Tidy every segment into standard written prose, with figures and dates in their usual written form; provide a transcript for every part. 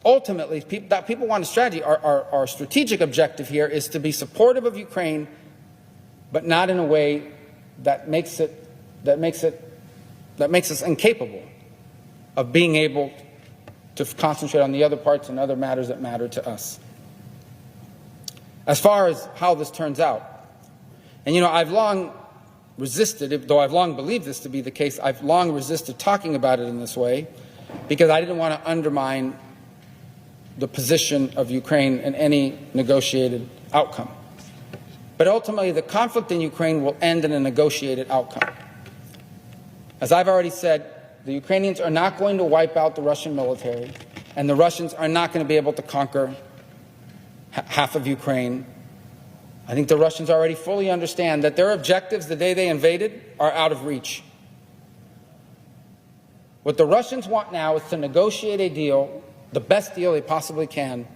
ultimately, people want a strategy. Our strategic objective here is to be supportive of Ukraine, but not in a way that makes us incapable of being able to concentrate on the other parts and other matters that matter to us. As far as how this turns out, and I've long resisted, though I've long believed this to be the case, I've long resisted talking about it in this way because I didn't want to undermine the position of Ukraine in any negotiated outcome. But ultimately, the conflict in Ukraine will end in a negotiated outcome. As I've already said, the Ukrainians are not going to wipe out the Russian military, and the Russians are not going to be able to conquer half of Ukraine. I think the Russians already fully understand that their objectives the day they invaded are out of reach. What the Russians want now is to negotiate a deal, the best deal they possibly can,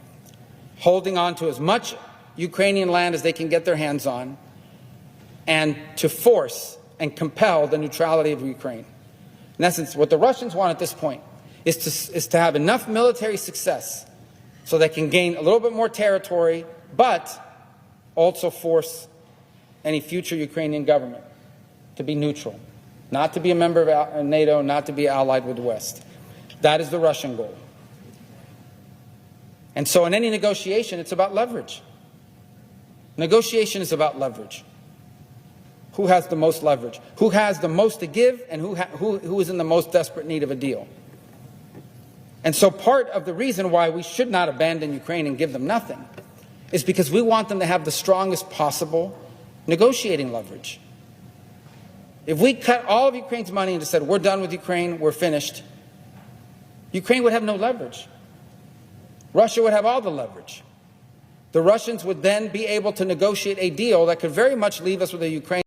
holding on to as much Ukrainian land as they can get their hands on, and to force and compel the neutrality of Ukraine. In essence, what the Russians want at this point is to have enough military success so they can gain a little bit more territory, but also force any future Ukrainian government to be neutral, not to be a member of NATO, not to be allied with the West. That is the Russian goal. And so in any negotiation, it's about leverage. Negotiation is about leverage. Who has the most leverage? Who has the most to give, and who is in the most desperate need of a deal? And so part of the reason why we should not abandon Ukraine and give them nothing is because we want them to have the strongest possible negotiating leverage. If we cut all of Ukraine's money and just said, we're done with Ukraine, we're finished, Ukraine would have no leverage. Russia would have all the leverage. The Russians would then be able to negotiate a deal that could very much leave us with a Ukraine